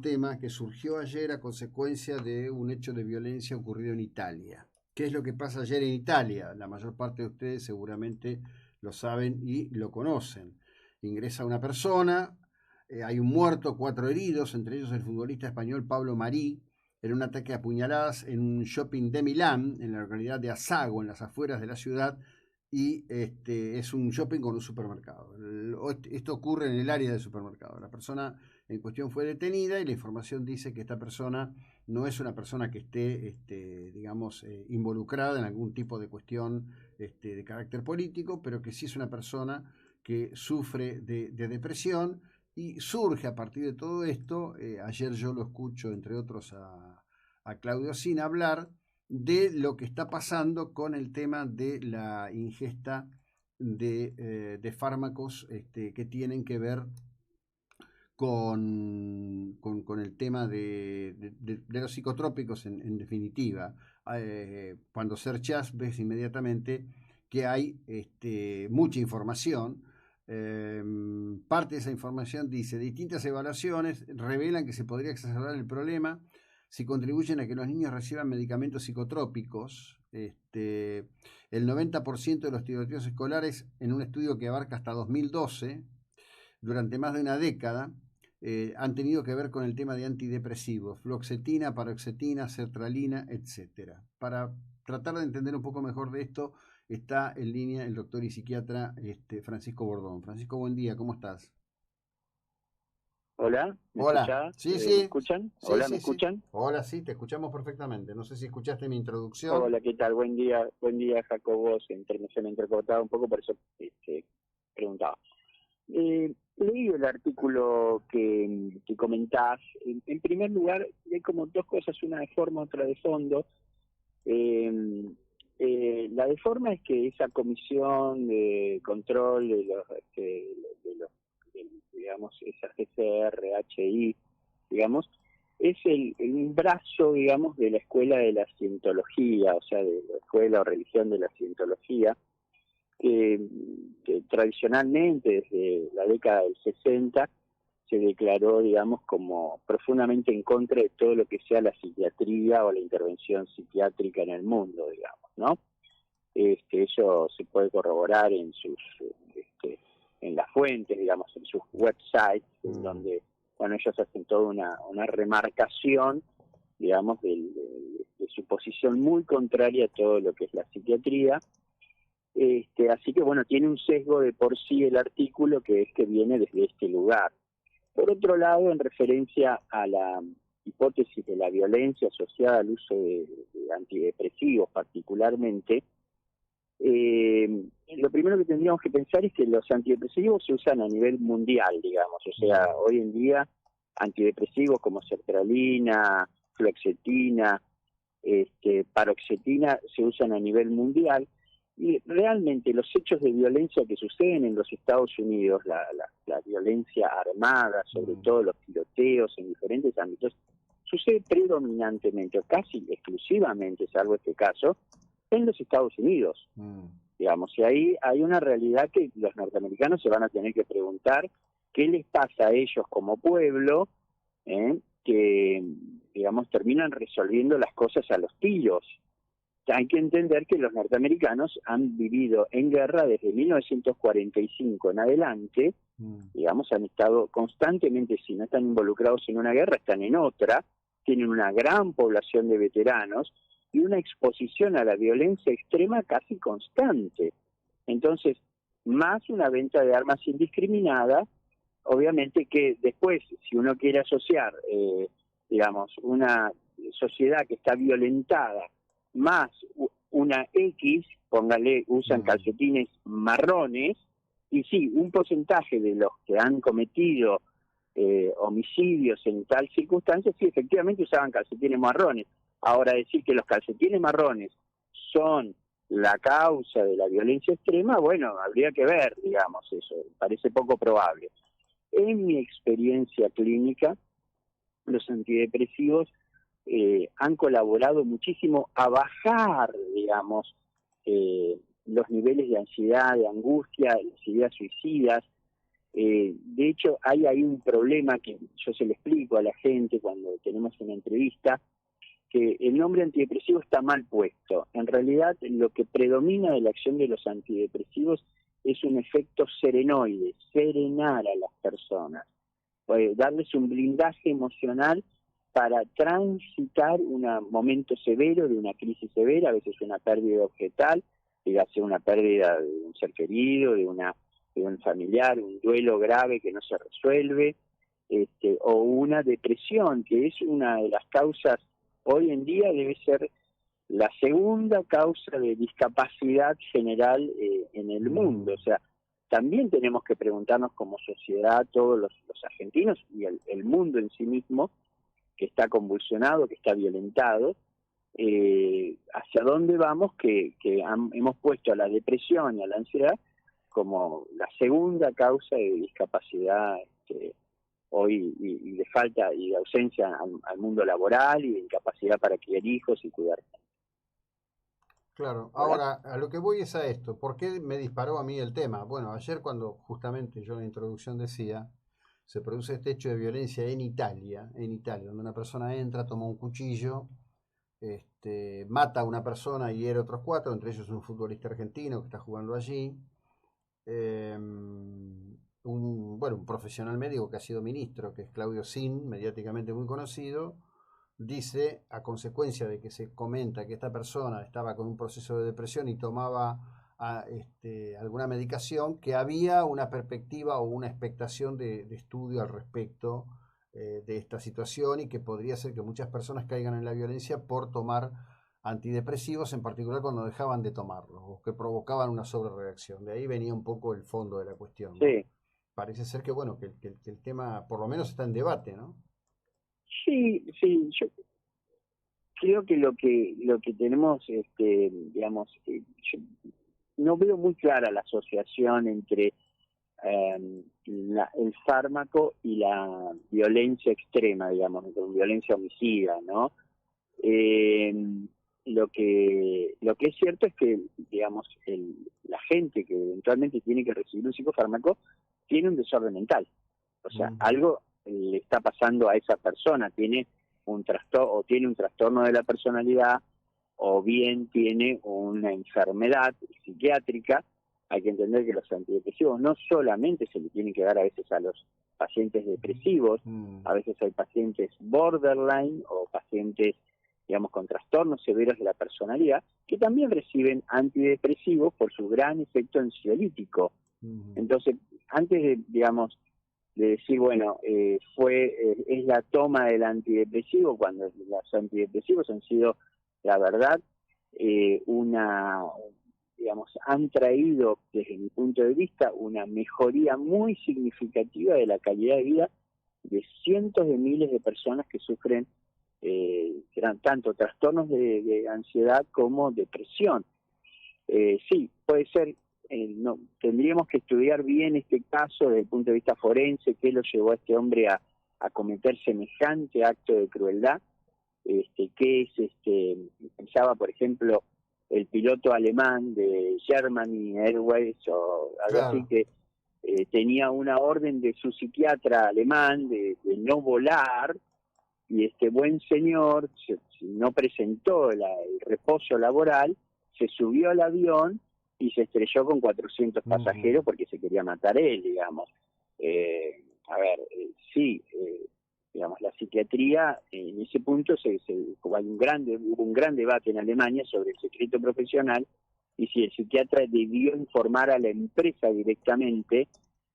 tema que surgió ayer a consecuencia de un hecho de violencia ocurrido en Italia. ¿Qué es lo que pasa ayer en Italia? La mayor parte de ustedes seguramente lo saben y lo conocen. Ingresa una persona, hay un muerto, 4 heridos, entre ellos el futbolista español Pablo Marí, en un ataque a puñaladas en un shopping de Milán, en la localidad de Assago, en las afueras de la ciudad, y es un shopping con un supermercado. Esto ocurre en el área del supermercado. La persona en cuestión fue detenida y la información dice que esta persona no es una persona que esté, digamos, involucrada en algún tipo de cuestión de carácter político, pero que sí es una persona que sufre de depresión y surge a partir de todo esto. Ayer yo lo escucho, entre otros, a Claudio Sina hablar de lo que está pasando con el tema de la ingesta de fármacos que tienen que ver con el tema de los psicotrópicos en definitiva. Cuando searchas ves inmediatamente que hay mucha información. Parte de esa información dice: distintas evaluaciones revelan que se podría exacerbar el problema si contribuyen a que los niños reciban medicamentos psicotrópicos. El 90% de los tiroteos escolares, en un estudio que abarca hasta 2012, durante más de una década, han tenido que ver con el tema de antidepresivos, fluoxetina, paroxetina, sertralina, etcétera. Para tratar de entender un poco mejor de esto, está en línea el doctor y psiquiatra Francisco Bordón. Francisco, buen día, ¿cómo estás? Hola, ¿me Hola, escuchás? sí, ¿Me sí, escuchan? sí, Hola, ¿me sí, sí. escuchan? Hola, sí, te escuchamos perfectamente. No sé si escuchaste mi introducción. Hola, ¿qué tal? Buen día, Jacobo. Se me entrecortaba un poco, por eso preguntaba. Leí el artículo que comentás. En primer lugar, hay como dos cosas, una de forma, otra de fondo. La de forma es que esa comisión de control digamos, esa GCRHI, digamos, es un brazo, digamos, de la escuela de la cientología, o sea, de la escuela o religión de la cientología, que tradicionalmente, desde la década del 60, se declaró, digamos, como profundamente en contra de todo lo que sea la psiquiatría o la intervención psiquiátrica en el mundo, digamos, ¿no? Eso se puede corroborar en en las fuentes, digamos, en sus websites, en donde, bueno, ellos hacen toda una remarcación, digamos, de su posición muy contraria a todo lo que es la psiquiatría. Así que, bueno, tiene un sesgo de por sí el artículo, que es que viene desde este lugar. Por otro lado, en referencia a la hipótesis de la violencia asociada al uso de antidepresivos particularmente, lo primero que tendríamos que pensar es que los antidepresivos se usan a nivel mundial, digamos. O sea, hoy en día antidepresivos como sertralina, fluoxetina, paroxetina se usan a nivel mundial, y realmente los hechos de violencia que suceden en los Estados Unidos, la violencia armada, sobre todo los tiroteos en diferentes ámbitos, sucede predominantemente o casi exclusivamente, salvo este caso, en los Estados Unidos. Digamos, y ahí hay una realidad que los norteamericanos se van a tener que preguntar qué les pasa a ellos como pueblo, que, digamos, terminan resolviendo las cosas a los tiros. Hay que entender que los norteamericanos han vivido en guerra desde 1945 en adelante, digamos, han estado constantemente, si no están involucrados en una guerra, están en otra, tienen una gran población de veteranos y una exposición a la violencia extrema casi constante. Entonces, más una venta de armas indiscriminada, obviamente que después, si uno quiere asociar, digamos, una sociedad que está violentada, más una X, póngale, usan calcetines marrones, y sí, un porcentaje de los que han cometido homicidios en tal circunstancia, sí, efectivamente usaban calcetines marrones. Ahora, decir que los calcetines marrones son la causa de la violencia extrema, bueno, habría que ver, digamos, eso, parece poco probable. En mi experiencia clínica, los antidepresivos han colaborado muchísimo a bajar, digamos, los niveles de ansiedad, de angustia, las ideas suicidas. De hecho, hay ahí un problema que yo se lo explico a la gente cuando tenemos una entrevista, que el nombre antidepresivo está mal puesto. En realidad, lo que predomina de la acción de los antidepresivos es un efecto serenoide, serenar a las personas, darles un blindaje emocional para transitar un momento severo de una crisis severa, a veces una pérdida objetal, dígase una pérdida de un ser querido, de un familiar, un duelo grave que no se resuelve, o una depresión, que es una de las causas, hoy en día debe ser la segunda causa de discapacidad general en el mundo. O sea, también tenemos que preguntarnos como sociedad, todos los argentinos y el mundo en sí mismo, que está convulsionado, que está violentado, hacia dónde vamos, que hemos puesto a la depresión y a la ansiedad como la segunda causa de discapacidad hoy, y de falta y de ausencia al mundo laboral y de incapacidad para criar hijos y cuidar. Claro, ahora a lo que voy es a esto. ¿Por qué me disparó a mí el tema? Bueno, ayer cuando justamente yo en la introducción decía, se produce este hecho de violencia en Italia, donde una persona entra, toma un cuchillo, mata a una persona y hiere a otros 4, entre ellos un futbolista argentino que está jugando allí. Un profesional médico que ha sido ministro, que es Claudio Sin, mediáticamente muy conocido, dice, a consecuencia de que se comenta que esta persona estaba con un proceso de depresión y tomaba alguna medicación, que había una perspectiva o una expectación de estudio al respecto de esta situación, y que podría ser que muchas personas caigan en la violencia por tomar antidepresivos, en particular cuando dejaban de tomarlos, o que provocaban una sobrereacción. De ahí venía un poco el fondo de la cuestión, ¿no? Sí. Parece ser que, bueno, que el tema por lo menos está en debate, ¿no? Sí, yo creo que lo que tenemos, digamos, yo no veo muy clara la asociación entre el fármaco y la violencia extrema, digamos, violencia homicida, ¿no? Lo que es cierto es que, digamos, la gente que eventualmente tiene que recibir un psicofármaco tiene un desorden mental. O sea, algo le está pasando a esa persona, tiene un trastorno de la personalidad, o bien tiene una enfermedad psiquiátrica. Hay que entender que los antidepresivos no solamente se le tienen que dar a veces a los pacientes depresivos, a veces hay pacientes borderline o pacientes, digamos, con trastornos severos de la personalidad, que también reciben antidepresivos por su gran efecto ansiolítico. Entonces, antes de, digamos, de decir, bueno, es la toma del antidepresivo, cuando los antidepresivos han sido, la verdad, digamos, han traído, desde mi punto de vista, una mejoría muy significativa de la calidad de vida de cientos de miles de personas que sufren tanto trastornos de ansiedad como depresión. Sí, puede ser, no, tendríamos que estudiar bien este caso desde el punto de vista forense, qué lo llevó a este hombre a cometer semejante acto de crueldad, qué es, pensaba, por ejemplo, el piloto alemán de Germany Airways o algo así, que tenía una orden de su psiquiatra alemán de no volar, y este buen señor no presentó el reposo laboral, se subió al avión y se estrelló con 400 pasajeros porque se quería matar él, digamos. Digamos, la psiquiatría, en ese punto hubo un gran debate en Alemania sobre el secreto profesional, y si el psiquiatra debió informar a la empresa directamente,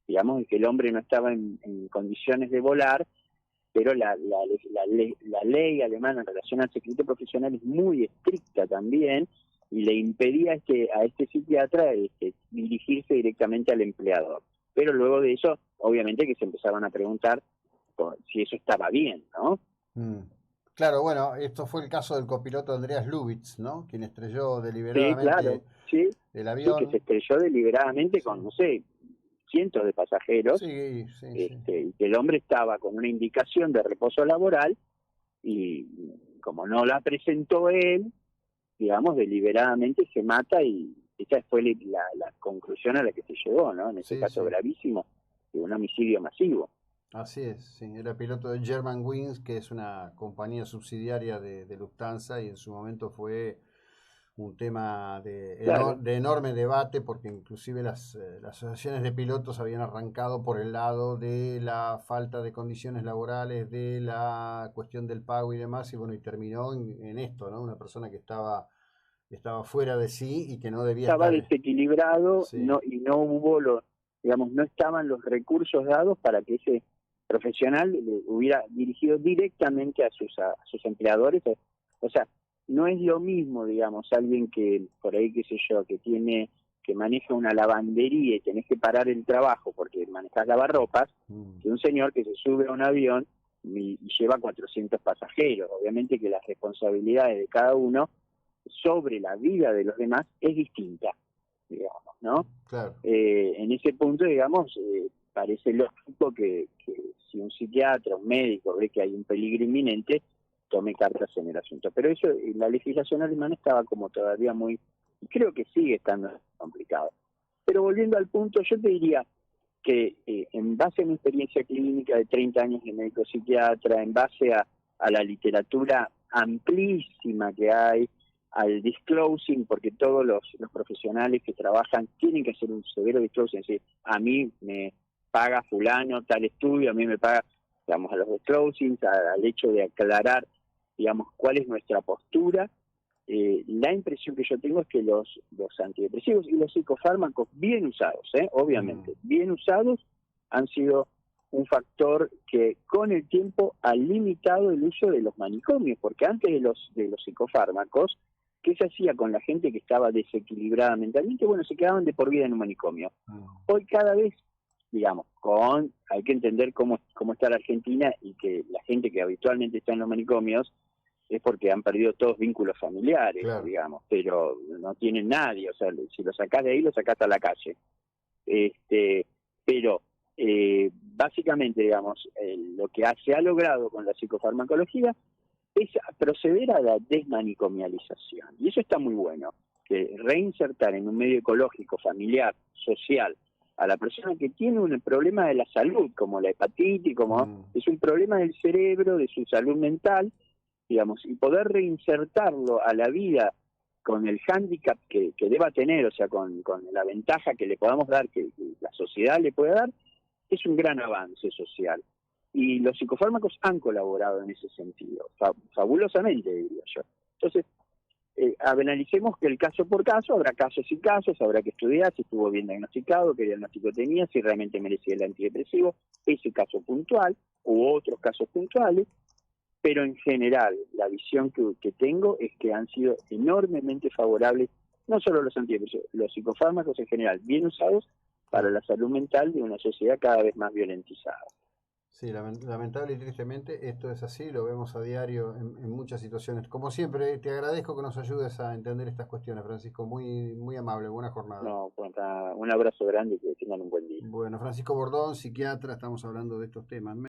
digamos, de que el hombre no estaba en condiciones de volar, pero la ley alemana en relación al secreto profesional es muy estricta también, y le impedía a este psiquiatra dirigirse directamente al empleador. Pero luego de eso, obviamente que se empezaron a preguntar si eso estaba bien, ¿no? Claro, bueno, esto fue el caso del copiloto Andreas Lubitz, ¿no? Quien estrelló deliberadamente el avión. Sí, que se estrelló deliberadamente con, no sé, cientos de pasajeros, y que el hombre estaba con una indicación de reposo laboral, y como no la presentó él, digamos, deliberadamente se mata, y esa fue la conclusión a la que se llegó, ¿no? En ese caso gravísimo, un homicidio masivo. Así es, sí, era piloto de Germanwings, que es una compañía subsidiaria de Lufthansa, y en su momento fue un tema Claro, de enorme debate, porque inclusive las asociaciones de pilotos habían arrancado por el lado de la falta de condiciones laborales, de la cuestión del pago y demás, y bueno, y terminó en esto, ¿no? Una persona que estaba fuera de sí y que no debía estaba estar. desequilibrado, Sí, y no hubo digamos, no estaban los recursos dados para que ese profesional le hubiera dirigido directamente a sus empleadores. O sea, no es lo mismo, digamos, alguien que por ahí, qué sé yo, que maneja una lavandería y tenés que parar el trabajo porque manejas lavarropas, que un señor que se sube a un avión y lleva 400 pasajeros. Obviamente que las responsabilidades de cada uno sobre la vida de los demás es distinta, digamos, ¿no? claro. En ese punto, digamos, parece lógico que si un psiquiatra, un médico ve que hay un peligro inminente, tome cartas en el asunto. Pero eso, la legislación alemana estaba como todavía muy, creo que sigue estando complicado. Pero volviendo al punto, yo te diría que en base a mi experiencia clínica de 30 años de médico psiquiatra, en base a la literatura amplísima que hay, al disclosing, porque todos los profesionales que trabajan tienen que hacer un severo disclosing, es decir, a mí me paga fulano tal estudio, a mí me paga, digamos, a los disclosings, al hecho de aclarar, digamos, cuál es nuestra postura. La impresión que yo tengo es que los antidepresivos y los psicofármacos bien usados, obviamente, bien usados, han sido un factor que con el tiempo ha limitado el uso de los manicomios, porque antes de los psicofármacos, ¿qué se hacía con la gente que estaba desequilibrada mentalmente? Bueno, se quedaban de por vida en un manicomio. Hoy cada vez, digamos, hay que entender cómo está la Argentina, y que la gente que habitualmente está en los manicomios es porque han perdido todos vínculos familiares, Claro. digamos, pero no tienen nadie, o sea, si lo sacás de ahí, lo sacás a la calle. Pero básicamente, digamos, lo que se ha logrado con la psicofarmacología es proceder a la desmanicomialización. Y eso está muy bueno, que reinsertar en un medio ecológico, familiar, social, a la persona que tiene un problema de la salud, como la hepatitis, como es un problema del cerebro, de su salud mental, digamos, y poder reinsertarlo a la vida con el hándicap que deba tener, o sea, con la ventaja que le podamos dar, que la sociedad le puede dar, es un gran avance social. Y los psicofármacos han colaborado en ese sentido, fabulosamente, diría yo. Entonces, analicemos que el caso por caso, habrá casos y casos, habrá que estudiar si estuvo bien diagnosticado, qué diagnóstico tenía, si realmente merecía el antidepresivo, ese caso puntual u otros casos puntuales, pero en general la visión que tengo es que han sido enormemente favorables, no solo los antidepresivos, los psicofármacos en general, bien usados para la salud mental de una sociedad cada vez más violentizada. Sí, lamentable y tristemente esto es así, lo vemos a diario en muchas situaciones. Como siempre, te agradezco que nos ayudes a entender estas cuestiones, Francisco. Muy, muy amable, buena jornada. No, pues, un abrazo grande y que tengan un buen día. Bueno, Francisco Bordón, psiquiatra, estamos hablando de estos temas.